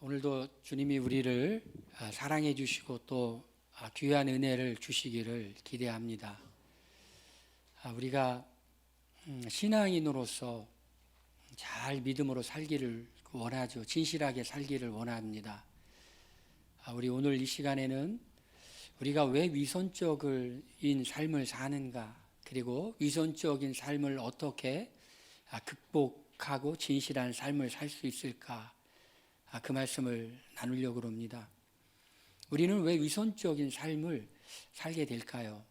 오늘도 주님이 우리를 사랑해 주시고 또 귀한 은혜를 주시기를 기대합니다. 우리가 신앙인으로서 잘 믿음으로 살기를 원하죠. 진실하게 살기를 원합니다. 우리 오늘 이 시간에는 우리가 왜 위선적인 삶을 사는가, 그리고 위선적인 삶을 어떻게 극복하고 진실한 삶을 살 수 있을까, 그 말씀을 나누려고 합니다. 우리는 왜 위선적인 삶을 살게 될까요?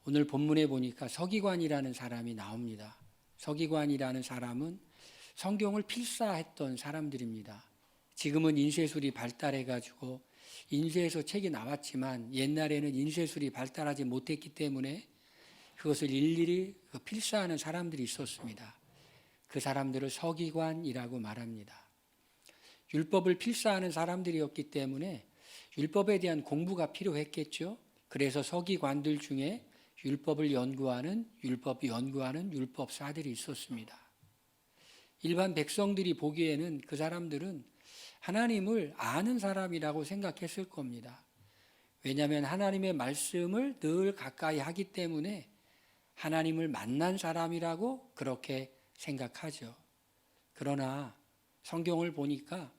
오늘 본문에 보니까 서기관이라는 사람이 나옵니다. 서기관이라는 사람은 성경을 필사했던 사람들입니다. 지금은 인쇄술이 발달해가지고 인쇄해서 책이 나왔지만 옛날에는 인쇄술이 발달하지 못했기 때문에 그것을 일일이 필사하는 사람들이 있었습니다. 그 사람들을 서기관이라고 말합니다. 율법을 필사하는 사람들이었기 때문에 율법에 대한 공부가 필요했겠죠. 그래서 서기관들 중에 율법을 연구하는 율법사들이 있었습니다. 일반 백성들이 보기에는 그 사람들은 하나님을 아는 사람이라고 생각했을 겁니다. 왜냐하면 하나님의 말씀을 늘 가까이 하기 때문에 하나님을 만난 사람이라고 그렇게 생각하죠. 그러나 성경을 보니까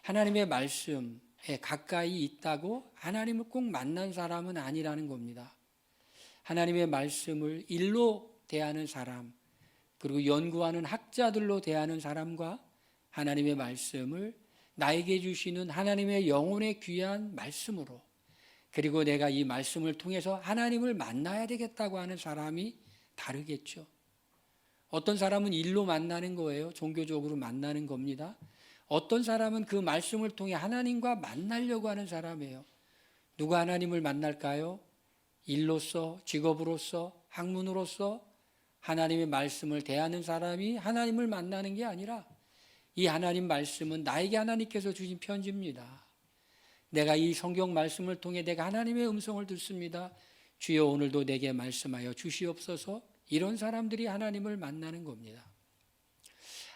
하나님의 말씀에 가까이 있다고 하나님을 꼭 만난 사람은 아니라는 겁니다. 하나님의 말씀을 일로 대하는 사람, 그리고 연구하는 학자들로 대하는 사람과 하나님의 말씀을 나에게 주시는 하나님의 영혼의 귀한 말씀으로, 그리고 내가 이 말씀을 통해서 하나님을 만나야 되겠다고 하는 사람이 다르겠죠. 어떤 사람은 일로 만나는 거예요. 종교적으로 만나는 겁니다. 어떤 사람은 그 말씀을 통해 하나님과 만나려고 하는 사람이에요. 누가 하나님을 만날까요? 일로서, 직업으로서, 학문으로서 하나님의 말씀을 대하는 사람이 하나님을 만나는 게 아니라 이 하나님 말씀은 나에게 하나님께서 주신 편지입니다. 내가 이 성경 말씀을 통해 내가 하나님의 음성을 듣습니다. 주여 오늘도 내게 말씀하여 주시옵소서. 이런 사람들이 하나님을 만나는 겁니다.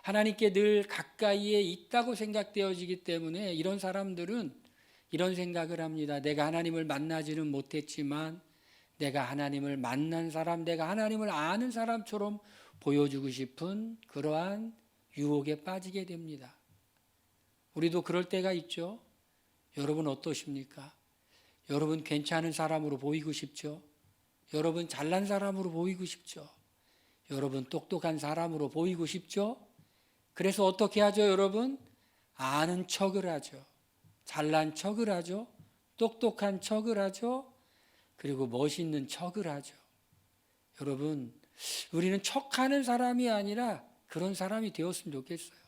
하나님께 늘 가까이에 있다고 생각되어지기 때문에 이런 사람들은 이런 생각을 합니다. 내가 하나님을 만나지는 못했지만 내가 하나님을 만난 사람, 내가 하나님을 아는 사람처럼 보여주고 싶은 그러한 유혹에 빠지게 됩니다. 우리도 그럴 때가 있죠. 여러분 어떠십니까? 여러분 괜찮은 사람으로 보이고 싶죠? 여러분 잘난 사람으로 보이고 싶죠? 여러분 똑똑한 사람으로 보이고 싶죠? 그래서 어떻게 하죠, 여러분? 아는 척을 하죠. 잘난 척을 하죠. 똑똑한 척을 하죠. 그리고 멋있는 척을 하죠. 여러분, 우리는 척하는 사람이 아니라 그런 사람이 되었으면 좋겠어요.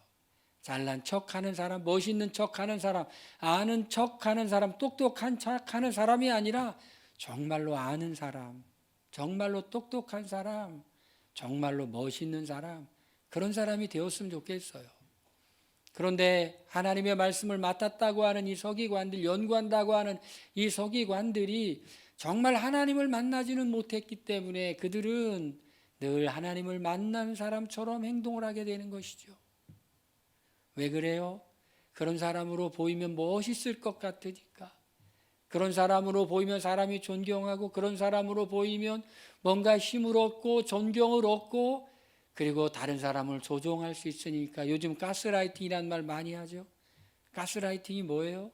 잘난 척하는 사람, 멋있는 척하는 사람, 아는 척하는 사람, 똑똑한 척하는 사람이 아니라 정말로 아는 사람, 정말로 똑똑한 사람, 정말로 멋있는 사람, 그런 사람이 되었으면 좋겠어요. 그런데 하나님의 말씀을 맡았다고 하는 이 서기관들, 연구한다고 하는 이 서기관들이 정말 하나님을 만나지는 못했기 때문에 그들은 늘 하나님을 만난 사람처럼 행동을 하게 되는 것이죠. 왜 그래요? 그런 사람으로 보이면 멋있을 것 같으니까. 그런 사람으로 보이면 사람이 존경하고, 그런 사람으로 보이면 뭔가 힘을 얻고 존경을 얻고, 그리고 다른 사람을 조종할 수 있으니까. 요즘 가스라이팅이라는 말 많이 하죠. 가스라이팅이 뭐예요?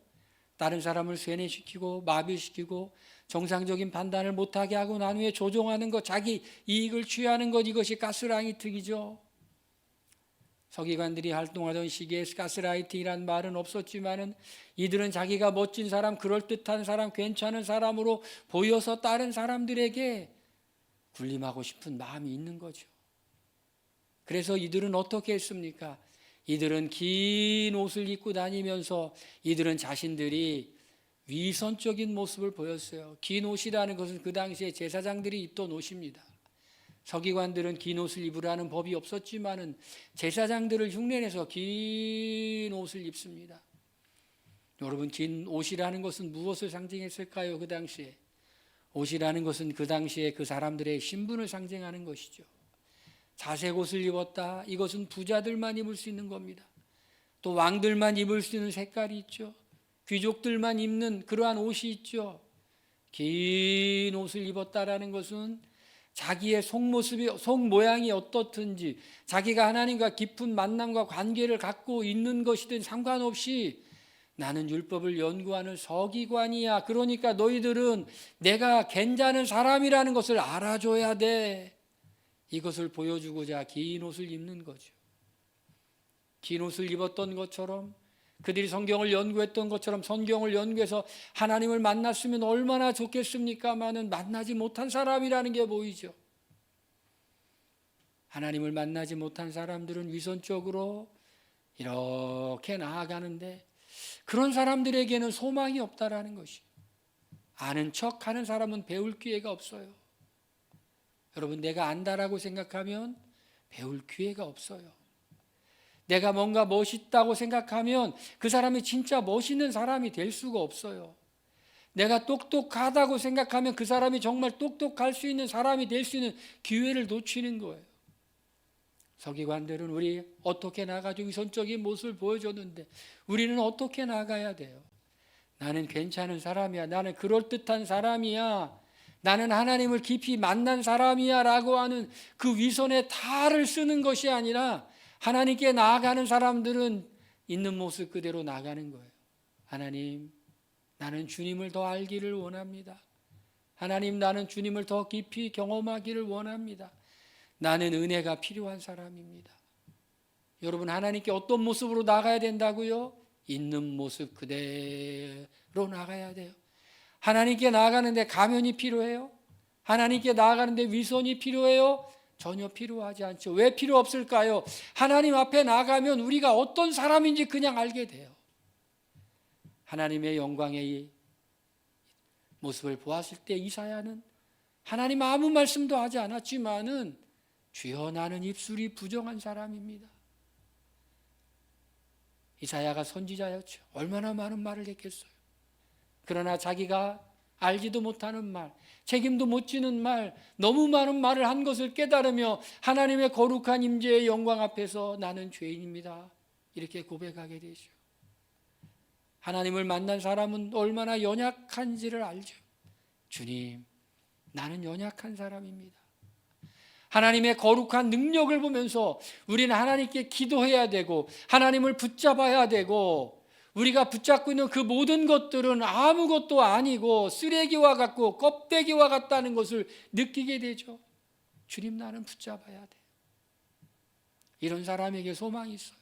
다른 사람을 쇠뇌시키고 마비시키고 정상적인 판단을 못하게 하고 난 후에 조종하는 것, 자기 이익을 취하는 것, 이것이 가스라이팅이죠. 서기관들이 활동하던 시기에 가스라이팅이란 말은 없었지만은 이들은 자기가 멋진 사람, 그럴듯한 사람, 괜찮은 사람으로 보여서 다른 사람들에게 군림하고 싶은 마음이 있는 거죠. 그래서 이들은 어떻게 했습니까? 이들은 긴 옷을 입고 다니면서 이들은 자신들이 위선적인 모습을 보였어요. 긴 옷이라는 것은 그 당시에 제사장들이 입던 옷입니다. 서기관들은 긴 옷을 입으라는 법이 없었지만은 제사장들을 흉내내서 긴 옷을 입습니다. 여러분, 긴 옷이라는 것은 무엇을 상징했을까요? 그 당시에 옷이라는 것은 그 당시에 그 사람들의 신분을 상징하는 것이죠. 자색 옷을 입었다. 이것은 부자들만 입을 수 있는 겁니다. 또 왕들만 입을 수 있는 색깔이 있죠. 귀족들만 입는 그러한 옷이 있죠. 긴 옷을 입었다라는 것은 자기의 속모습이, 속모양이 어떻든지 자기가 하나님과 깊은 만남과 관계를 갖고 있는 것이든 상관없이 나는 율법을 연구하는 서기관이야. 그러니까 너희들은 내가 괜찮은 사람이라는 것을 알아줘야 돼. 이것을 보여주고자 긴 옷을 입는 거죠. 긴 옷을 입었던 것처럼, 그들이 성경을 연구했던 것처럼 성경을 연구해서 하나님을 만났으면 얼마나 좋겠습니까마는 만나지 못한 사람이라는 게 보이죠. 하나님을 만나지 못한 사람들은 위선적으로 이렇게 나아가는데 그런 사람들에게는 소망이 없다라는 것이. 아는 척하는 사람은 배울 기회가 없어요. 여러분, 내가 안다라고 생각하면 배울 기회가 없어요. 내가 뭔가 멋있다고 생각하면 그 사람이 진짜 멋있는 사람이 될 수가 없어요. 내가 똑똑하다고 생각하면 그 사람이 정말 똑똑할 수 있는 사람이 될 수 있는 기회를 놓치는 거예요. 서기관들은 우리 어떻게 나가지고 위선적인 모습을 보여줬는데 우리는 어떻게 나가야 돼요? 나는 괜찮은 사람이야. 나는 그럴듯한 사람이야. 나는 하나님을 깊이 만난 사람이야 라고 하는 그 위선의 탈을 쓰는 것이 아니라 하나님께 나아가는 사람들은 있는 모습 그대로 나가는 거예요. 하나님, 나는 주님을 더 알기를 원합니다. 하나님, 나는 주님을 더 깊이 경험하기를 원합니다. 나는 은혜가 필요한 사람입니다. 여러분, 하나님께 어떤 모습으로 나가야 된다고요? 있는 모습 그대로 나가야 돼요. 하나님께 나아가는데 가면이 필요해요? 하나님께 나아가는데 위선이 필요해요? 전혀 필요하지 않죠. 왜 필요 없을까요? 하나님 앞에 나가면 우리가 어떤 사람인지 그냥 알게 돼요. 하나님의 영광의 모습을 보았을 때 이사야는 하나님 아무 말씀도 하지 않았지만은 주여 나는 입술이 부정한 사람입니다. 이사야가 선지자였죠. 얼마나 많은 말을 했겠어요. 그러나 자기가 알지도 못하는 말, 책임도 못 지는 말, 너무 많은 말을 한 것을 깨달으며 하나님의 거룩한 임재의 영광 앞에서 나는 죄인입니다. 이렇게 고백하게 되죠. 하나님을 만난 사람은 얼마나 연약한지를 알죠. 주님, 나는 연약한 사람입니다. 하나님의 거룩한 능력을 보면서 우리는 하나님께 기도해야 되고 하나님을 붙잡아야 되고 우리가 붙잡고 있는 그 모든 것들은 아무것도 아니고 쓰레기와 같고 껍데기와 같다는 것을 느끼게 되죠. 주님, 나는 붙잡아야 돼. 이런 사람에게 소망이 있어요.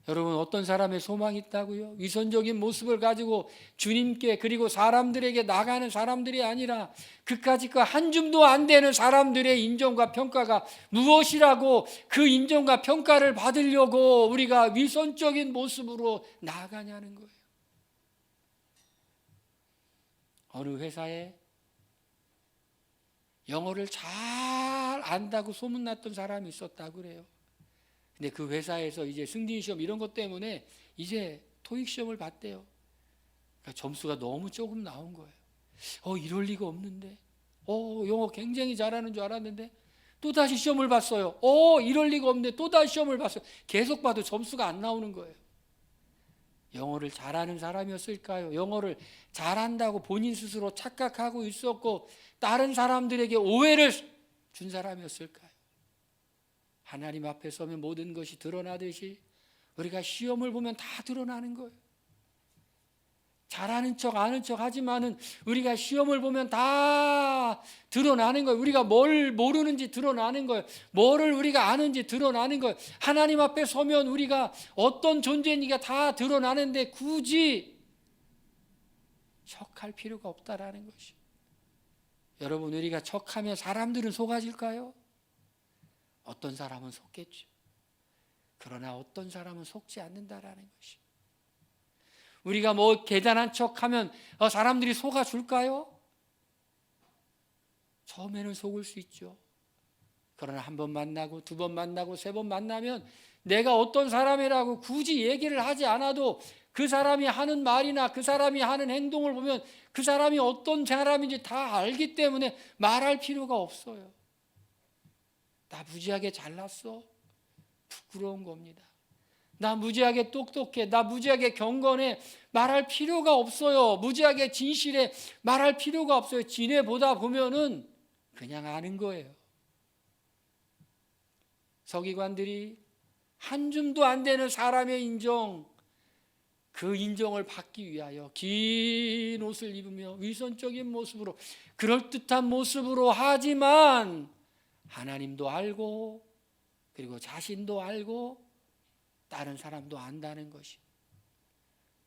여러분, 어떤 사람의 소망이 있다고요? 위선적인 모습을 가지고 주님께 그리고 사람들에게 나가는 사람들이 아니라 그까짓 그 한 줌도 안 되는 사람들의 인정과 평가가 무엇이라고 그 인정과 평가를 받으려고 우리가 위선적인 모습으로 나아가냐는 거예요. 어느 회사에 영어를 잘 안다고 소문났던 사람이 있었다고 그래요. 근데 그 회사에서 이제 승진 시험 이런 것 때문에 이제 토익 시험을 봤대요. 그러니까 점수가 너무 조금 나온 거예요. 이럴 리가 없는데. 영어 굉장히 잘하는 줄 알았는데 또 다시 시험을 봤어요. 이럴 리가 없는데 또 다시 시험을 봤어요. 계속 봐도 점수가 안 나오는 거예요. 영어를 잘하는 사람이었을까요? 영어를 잘한다고 본인 스스로 착각하고 있었고 다른 사람들에게 오해를 준 사람이었을까요? 하나님 앞에 서면 모든 것이 드러나듯이 우리가 시험을 보면 다 드러나는 거예요. 잘하는 척 아는 척 하지만은 우리가 시험을 보면 다 드러나는 거예요. 우리가 뭘 모르는지 드러나는 거예요. 뭐를 우리가 아는지 드러나는 거예요. 하나님 앞에 서면 우리가 어떤 존재인지가 다 드러나는데 굳이 척할 필요가 없다라는 것이. 여러분, 우리가 척하면 사람들은 속아질까요? 어떤 사람은 속겠죠. 그러나 어떤 사람은 속지 않는다라는 것이. 우리가 뭐 대단한 척하면 사람들이 속아줄까요? 처음에는 속을 수 있죠. 그러나 한 번 만나고 두 번 만나고 세 번 만나면 내가 어떤 사람이라고 굳이 얘기를 하지 않아도 그 사람이 하는 말이나 그 사람이 하는 행동을 보면 그 사람이 어떤 사람인지 다 알기 때문에 말할 필요가 없어요. 나 무지하게 잘났어? 부끄러운 겁니다. 나 무지하게 똑똑해, 나 무지하게 경건해 말할 필요가 없어요. 무지하게 진실해 말할 필요가 없어요. 지내보다 보면은 그냥 아는 거예요. 서기관들이 한 줌도 안 되는 사람의 인정, 그 인정을 받기 위하여 긴 옷을 입으며 위선적인 모습으로, 그럴듯한 모습으로 하지만 하나님도 알고 그리고 자신도 알고 다른 사람도 안다는 것이,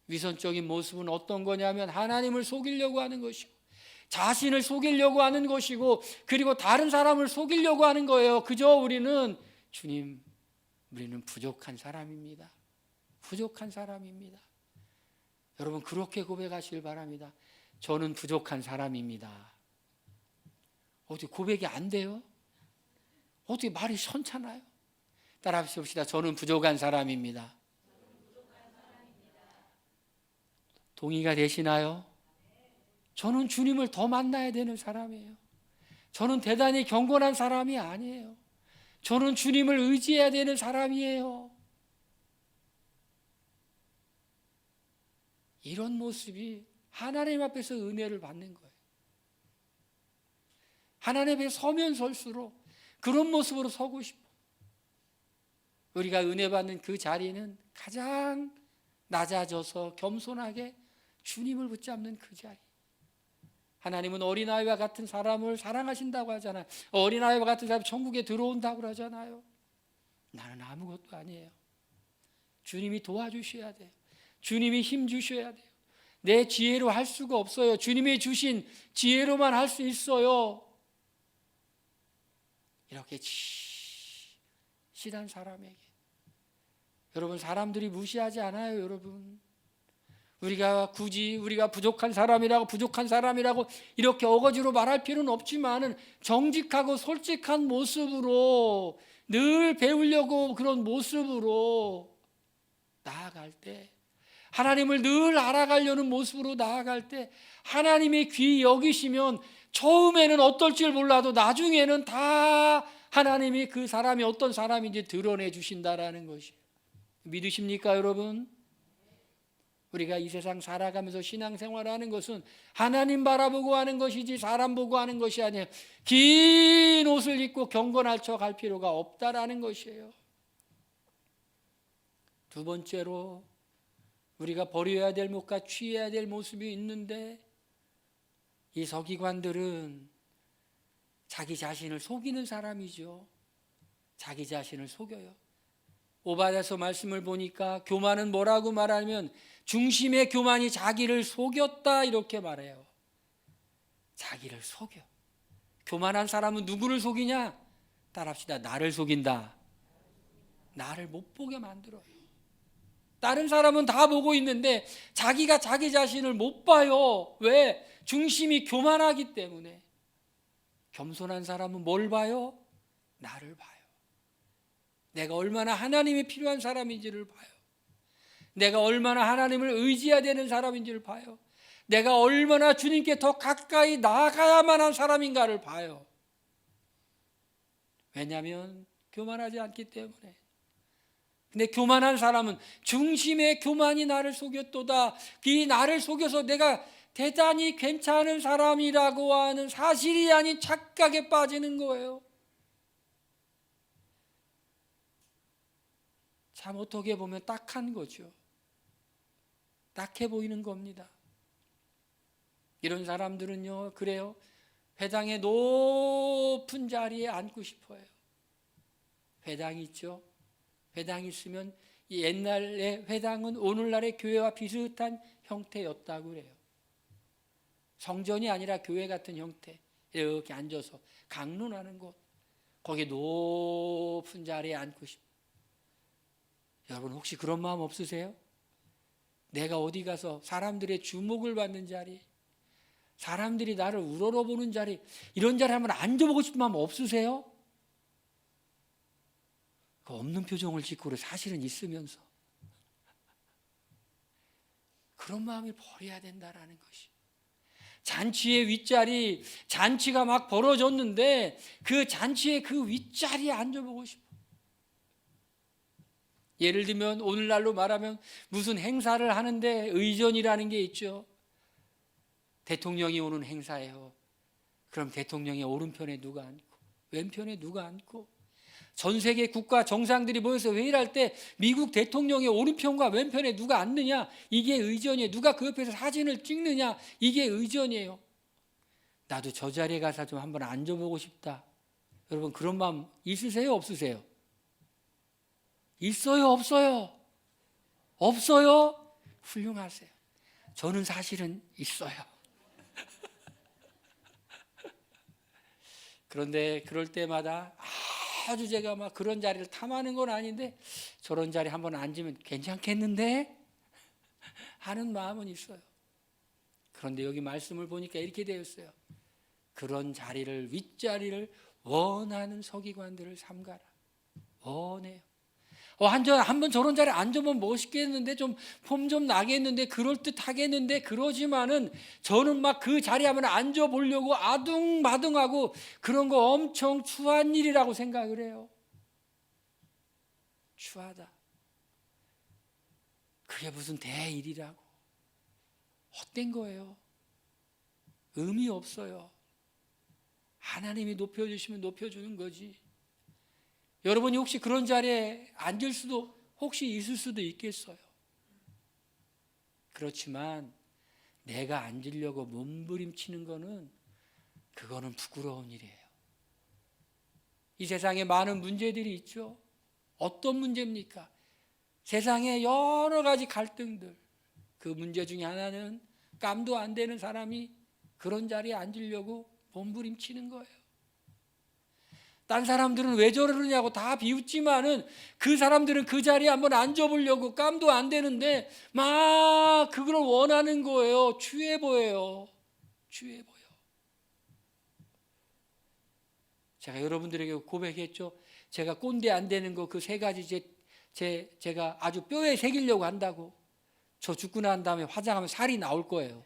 위선적인 모습은 어떤 거냐면 하나님을 속이려고 하는 것이고 자신을 속이려고 하는 것이고 그리고 다른 사람을 속이려고 하는 거예요. 그저 우리는 주님, 우리는 부족한 사람입니다. 부족한 사람입니다. 여러분 그렇게 고백하시길 바랍니다. 저는 부족한 사람입니다. 어떻게 고백이 안 돼요? 어떻게 말이 선찮아요? 따라 하십시다. 저는 부족한 사람입니다. 동의가 되시나요? 저는 주님을 더 만나야 되는 사람이에요. 저는 대단히 경건한 사람이 아니에요. 저는 주님을 의지해야 되는 사람이에요. 이런 모습이 하나님 앞에서 은혜를 받는 거예요. 하나님 앞에 서면 설수록 그런 모습으로 서고 싶어. 우리가 은혜 받는 그 자리는 가장 낮아져서 겸손하게 주님을 붙잡는 그 자리. 하나님은 어린아이와 같은 사람을 사랑하신다고 하잖아요. 어린아이와 같은 사람이 천국에 들어온다고 그러잖아요. 나는 아무것도 아니에요. 주님이 도와주셔야 돼요. 주님이 힘 주셔야 돼요. 내 지혜로 할 수가 없어요. 주님이 주신 지혜로만 할 수 있어요. 이렇게 실한 사람에게, 여러분 사람들이 무시하지 않아요. 여러분 우리가 굳이 우리가 부족한 사람이라고 이렇게 어거지로 말할 필요는 없지만은 정직하고 솔직한 모습으로 늘 배우려고 그런 모습으로 나아갈 때, 하나님을 늘 알아가려는 모습으로 나아갈 때 하나님의 귀 여기시면 처음에는 어떨 줄 몰라도 나중에는 다 하나님이 그 사람이 어떤 사람인지 드러내 주신다라는 것이, 믿으십니까 여러분? 우리가 이 세상 살아가면서 신앙생활하는 것은 하나님 바라보고 하는 것이지 사람 보고 하는 것이 아니에요. 긴 옷을 입고 경건할 척 할 필요가 없다라는 것이에요. 두 번째로 우리가 버려야 될 것과 취해야 될 모습이 있는데, 이 서기관들은 자기 자신을 속이는 사람이죠. 자기 자신을 속여요. 오바댜서 말씀을 보니까 교만은 뭐라고 말하면 중심의 교만이 자기를 속였다 이렇게 말해요. 자기를 속여. 교만한 사람은 누구를 속이냐? 따라합시다. 나를 속인다. 나를 못 보게 만들어요. 다른 사람은 다 보고 있는데 자기가 자기 자신을 못 봐요. 왜? 중심이 교만하기 때문에. 겸손한 사람은 뭘 봐요? 나를 봐요. 내가 얼마나 하나님이 필요한 사람인지를 봐요. 내가 얼마나 하나님을 의지해야 되는 사람인지를 봐요. 내가 얼마나 주님께 더 가까이 나아가야만 한 사람인가를 봐요. 왜냐하면 교만하지 않기 때문에. 근데 교만한 사람은 중심의 교만이 나를 속였도다. 이 나를 속여서 내가 대단히 괜찮은 사람이라고 하는 사실이 아닌 착각에 빠지는 거예요. 참 어떻게 보면 딱한 거죠. 딱해 보이는 겁니다. 이런 사람들은요, 그래요. 회당의 높은 자리에 앉고 싶어요. 회당이 있죠. 회당이 있으면 이 옛날의 회당은 오늘날의 교회와 비슷한 형태였다고 그래요. 성전이 아니라 교회 같은 형태. 이렇게 앉아서 강론하는 곳. 거기 높은 자리에 앉고 싶어요. 여러분 혹시 그런 마음 없으세요? 내가 어디 가서 사람들의 주목을 받는 자리, 사람들이 나를 우러러보는 자리, 이런 자리 한번 앉아보고 싶은 마음 없으세요? 그 없는 표정을 짓고 사실은 있으면서 그런 마음을 버려야 된다라는 것이. 잔치의 윗자리, 잔치가 막 벌어졌는데 그 잔치의 그 윗자리에 앉아보고 싶어. 예를 들면 오늘날로 말하면 무슨 행사를 하는데 의전이라는 게 있죠. 대통령이 오는 행사예요. 그럼 대통령의 오른편에 누가 앉고 왼편에 누가 앉고 전 세계 국가 정상들이 모여서 회의를 할 때 미국 대통령의 오른편과 왼편에 누가 앉느냐, 이게 의전이에요. 누가 그 옆에서 사진을 찍느냐, 이게 의전이에요. 나도 저 자리에 가서 좀 한번 앉아보고 싶다. 여러분 그런 마음 있으세요? 없으세요? 있어요? 없어요? 없어요? 훌륭하세요. 저는 사실은 있어요. 그런데 그럴 때마다 아주 제가 막 그런 자리를 탐하는 건 아닌데 저런 자리 한번 앉으면 괜찮겠는데 하는 마음은 있어요. 그런데 여기 말씀을 보니까 이렇게 되어 있어요. 그런 자리를, 윗자리를 원하는 서기관들을 삼가라. 원해요. 한번 저런 자리에 앉으면 멋있겠는데, 좀 폼 좀 나겠는데, 그럴듯하겠는데, 그러지만은 저는 막 그 자리에 한번 앉아보려고 아둥바둥하고 그런 거 엄청 추한 일이라고 생각을 해요. 추하다. 그게 무슨 대일이라고. 헛된 거예요. 의미 없어요. 하나님이 높여주시면 높여주는 거지. 여러분이 혹시 그런 자리에 앉을 수도 혹시 있을 수도 있겠어요. 그렇지만 내가 앉으려고 몸부림치는 거는 그거는 부끄러운 일이에요. 이 세상에 많은 문제들이 있죠. 어떤 문제입니까? 세상에 여러 가지 갈등들. 그 문제 중에 하나는 깜도 안 되는 사람이 그런 자리에 앉으려고 몸부림치는 거예요. 딴 사람들은 왜 저러느냐고 다 비웃지만은 그 사람들은 그 자리에 한번 앉아보려고 깜도 안 되는데 막 그걸 원하는 거예요. 추해 보여요. 추해 보여. 제가 여러분들에게 고백했죠. 제가 꼰대 안 되는 거 그 세 가지 제가 아주 뼈에 새기려고 한다고. 저 죽고 난 다음에 화장하면 살이 나올 거예요.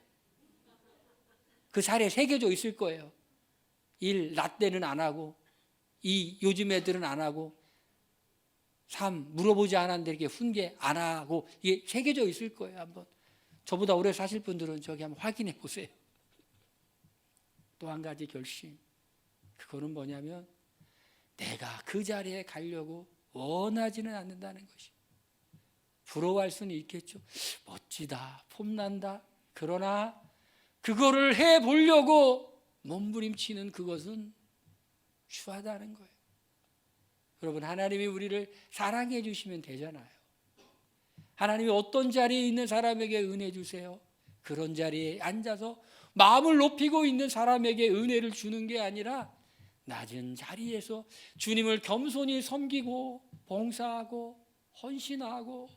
그 살에 새겨져 있을 거예요. 1. 라떼는 안 하고, 2. 요즘 애들은 안 하고, 3. 물어보지 않았는데 이렇게 훈계 안 하고, 이게 새겨져 있을 거예요. 한번 저보다 오래 사실 분들은 저기 한번 확인해 보세요. 또 한 가지 결심, 그거는 뭐냐면 내가 그 자리에 가려고 원하지는 않는다는 것이. 부러워할 수는 있겠죠. 멋지다, 폼난다. 그러나 그거를 해보려고 몸부림치는 그것은 추하다는 거예요. 여러분, 하나님이 우리를 사랑해 주시면 되잖아요. 하나님이 어떤 자리에 있는 사람에게 은혜 주세요. 그런 자리에 앉아서 마음을 높이고 있는 사람에게 은혜를 주는 게 아니라 낮은 자리에서 주님을 겸손히 섬기고 봉사하고 헌신하고,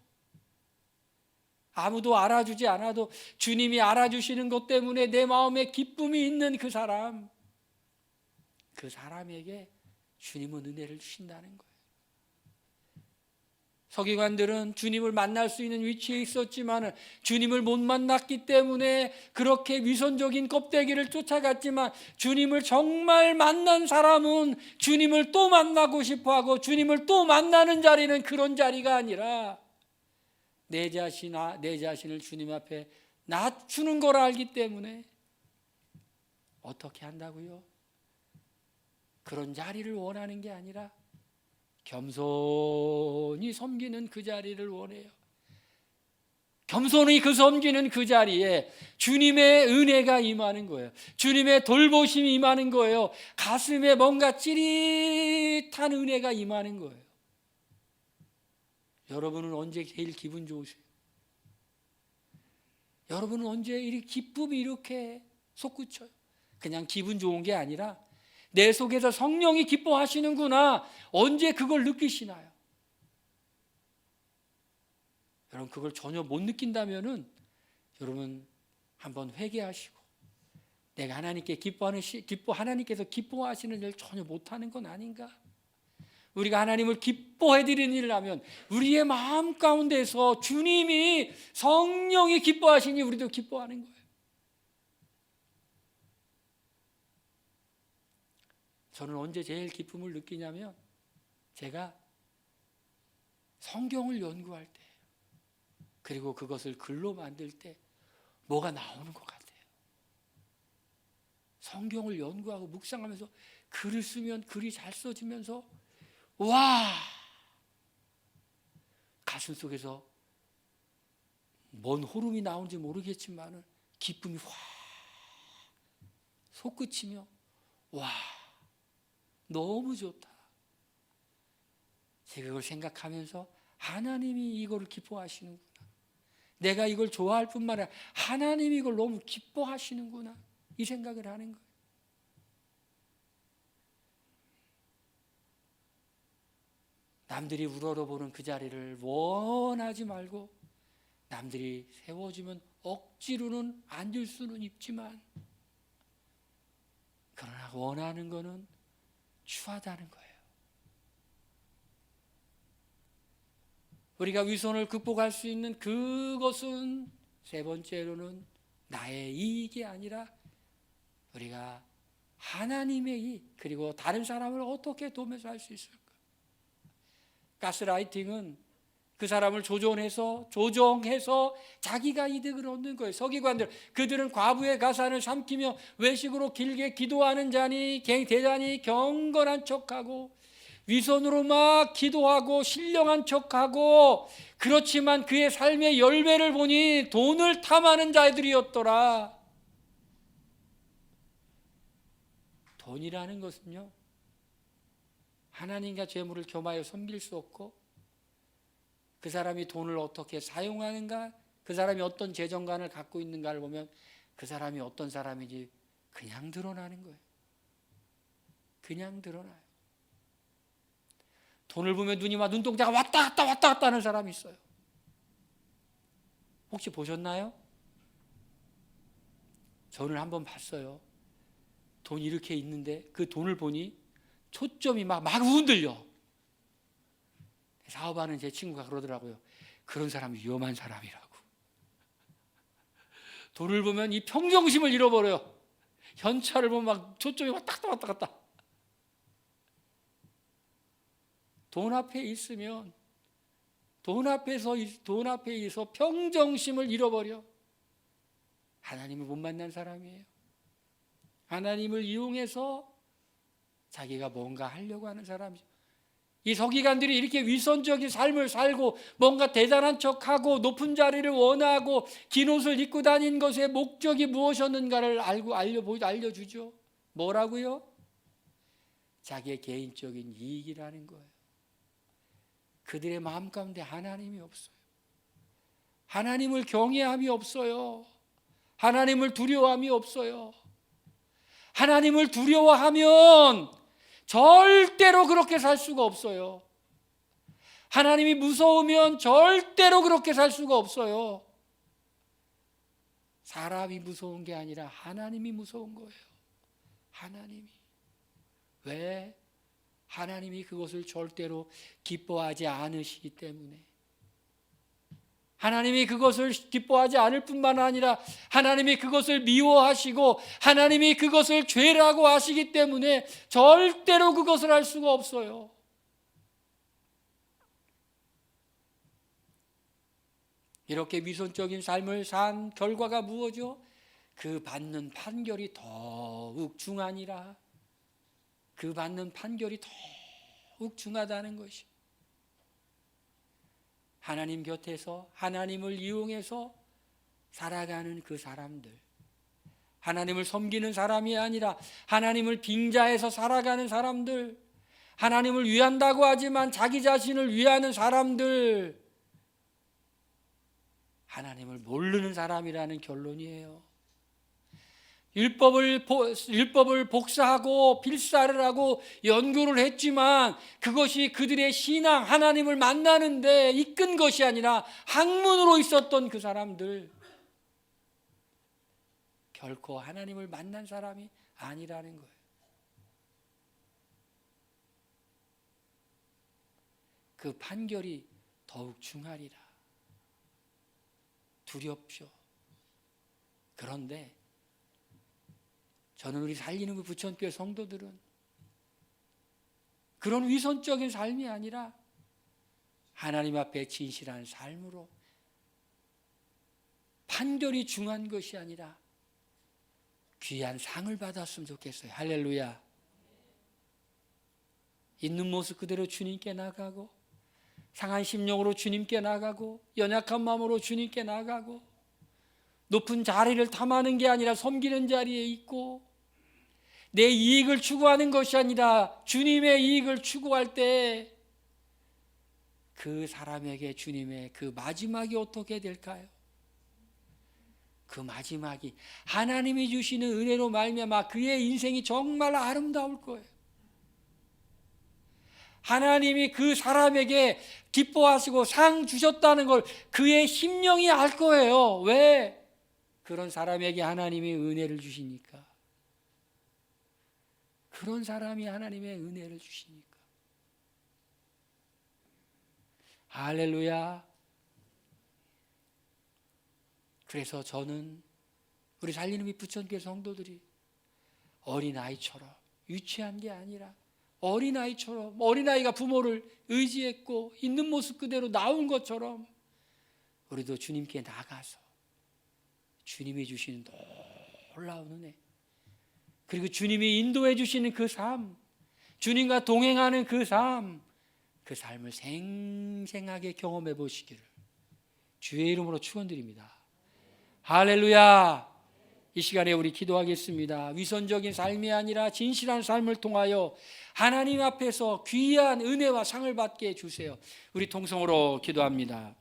아무도 알아주지 않아도 주님이 알아주시는 것 때문에 내 마음에 기쁨이 있는 그 사람에게 주님은 은혜를 주신다는 거예요. 서기관들은 주님을 만날 수 있는 위치에 있었지만 주님을 못 만났기 때문에 그렇게 위선적인 껍데기를 쫓아갔지만, 주님을 정말 만난 사람은 주님을 또 만나고 싶어하고, 주님을 또 만나는 자리는 그런 자리가 아니라 내 자신을 주님 앞에 낮추는 걸 알기 때문에 어떻게 한다고요? 그런 자리를 원하는 게 아니라 겸손히 섬기는 그 자리를 원해요. 겸손히 섬기는 그 자리에 주님의 은혜가 임하는 거예요. 주님의 돌보심이 임하는 거예요. 가슴에 뭔가 찌릿한 은혜가 임하는 거예요. 여러분은 언제 제일 기분 좋으세요? 여러분은 언제 기쁨이 이렇게 솟구쳐요? 그냥 기분 좋은 게 아니라 내 속에서 성령이 기뻐하시는구나, 언제 그걸 느끼시나요? 여러분, 그걸 전혀 못 느낀다면은 여러분 한번 회개하시고, 내가 하나님께서 기뻐하시는 일을 전혀 못하는 건 아닌가? 우리가 하나님을 기뻐해드리는 일을 하면 우리의 마음 가운데서 주님이, 성령이 기뻐하시니 우리도 기뻐하는 거예요. 저는 언제 제일 기쁨을 느끼냐면, 제가 성경을 연구할 때, 그리고 그것을 글로 만들 때 뭐가 나오는 것 같아요. 성경을 연구하고 묵상하면서 글을 쓰면 글이 잘 써지면서 와! 가슴 속에서 뭔 호름이 나오는지 모르겠지만 기쁨이 확 솟구치며 와! 너무 좋다. 제가 그걸 생각하면서 하나님이 이걸 기뻐하시는구나. 내가 이걸 좋아할 뿐만 아니라 하나님이 이걸 너무 기뻐하시는구나. 이 생각을 하는 거예요. 남들이 우러러보는 그 자리를 원하지 말고 남들이 세워주면 억지로는 앉을 수는 있지만 그러나 원하는 거는 추하다는 거예요. 우리가 위선을 극복할 수 있는 그것은 세 번째로는 나의 이익이 아니라 우리가 하나님의 이익, 그리고 다른 사람을 어떻게 도우면서 할 수 있을까? 가스라이팅은 그 사람을 조종해서 자기가 이득을 얻는 거예요. 서기관들, 그들은 과부의 가산을 삼키며 외식으로 길게 기도하는 자니 대단히 경건한 척하고 위선으로 막 기도하고 신령한 척하고, 그렇지만 그의 삶의 열매를 보니 돈을 탐하는 자들이었더라. 돈이라는 것은요, 하나님과 재물을 겸하여 섬길 수 없고, 그 사람이 돈을 어떻게 사용하는가, 그 사람이 어떤 재정관을 갖고 있는가를 보면 그 사람이 어떤 사람인지 그냥 드러나는 거예요. 그냥 드러나요. 돈을 보면 눈동자가 왔다 갔다 하는 사람이 있어요. 혹시 보셨나요? 저는 한번 봤어요. 돈이 이렇게 있는데 그 돈을 보니 초점이 막 흔들려. 사업하는 제 친구가 그러더라고요. 그런 사람이 위험한 사람이라고. 돈을 보면 이 평정심을 잃어버려요. 현찰을 보면 막 초점이 왔다 갔다. 돈 앞에 있으면 돈 앞에서 평정심을 잃어버려. 하나님을 못 만난 사람이에요. 하나님을 이용해서 자기가 뭔가 하려고 하는 사람이죠. 이 서기관들이 이렇게 위선적인 삶을 살고 뭔가 대단한 척하고 높은 자리를 원하고 긴 옷을 입고 다닌 것의 목적이 무엇이었는가를 알려주죠. 뭐라고요? 자기의 개인적인 이익이라는 거예요. 그들의 마음 가운데 하나님이 없어요. 하나님을 경외함이 없어요. 하나님을 두려워함이 없어요. 하나님을 두려워하면 절대로 그렇게 살 수가 없어요. 하나님이 무서우면 절대로 그렇게 살 수가 없어요. 사람이 무서운 게 아니라 하나님이 무서운 거예요. 하나님이. 왜? 하나님이 그것을 절대로 기뻐하지 않으시기 때문에. 하나님이 그것을 기뻐하지 않을 뿐만 아니라 하나님이 그것을 미워하시고 하나님이 그것을 죄라고 하시기 때문에 절대로 그것을 할 수가 없어요. 이렇게 위선적인 삶을 산 결과가 무엇이죠? 그 받는 판결이 더욱 중하니라. 그 받는 판결이 더욱 중하다는 것이. 하나님 곁에서 하나님을 이용해서 살아가는 그 사람들, 하나님을 섬기는 사람이 아니라 하나님을 빙자해서 살아가는 사람들, 하나님을 위한다고 하지만 자기 자신을 위하는 사람들, 하나님을 모르는 사람이라는 결론이에요. 율법을 복사하고 필사를 하고 연구를 했지만 그것이 그들의 신앙, 하나님을 만나는데 이끈 것이 아니라 학문으로 있었던 그 사람들, 결코 하나님을 만난 사람이 아니라는 거예요. 그 판결이 더욱 중하리라. 두렵죠. 그런데 저는 우리 살리는 그 부천교회 성도들은 그런 위선적인 삶이 아니라 하나님 앞에 진실한 삶으로 판결이 중요한 것이 아니라 귀한 상을 받았으면 좋겠어요. 할렐루야. 있는 모습 그대로 주님께 나가고, 상한 심령으로 주님께 나가고, 연약한 마음으로 주님께 나가고, 높은 자리를 탐하는 게 아니라 섬기는 자리에 있고, 내 이익을 추구하는 것이 아니라 주님의 이익을 추구할 때 그 사람에게 주님의 그 마지막이 어떻게 될까요? 그 마지막이 하나님이 주시는 은혜로 말미암아 그의 인생이 정말 아름다울 거예요. 하나님이 그 사람에게 기뻐하시고 상 주셨다는 걸 그의 심령이 알 거예요. 왜? 그런 사람에게 하나님이 은혜를 주시니까. 그런 사람이 하나님의 은혜를 주시니까. 할렐루야. 그래서 저는 우리 살리는 빛 부천교회 성도들이 어린아이처럼, 유치한 게 아니라 어린아이처럼, 어린아이가 부모를 의지했고 있는 모습 그대로 나온 것처럼 우리도 주님께 나가서 주님이 주시는 놀라운 은혜, 그리고 주님이 인도해 주시는 그 삶, 주님과 동행하는 그 삶, 그 삶을 생생하게 경험해 보시기를 주의 이름으로 축원드립니다. 할렐루야. 이 시간에 우리 기도하겠습니다. 위선적인 삶이 아니라 진실한 삶을 통하여 하나님 앞에서 귀한 은혜와 상을 받게 해주세요. 우리 통성으로 기도합니다.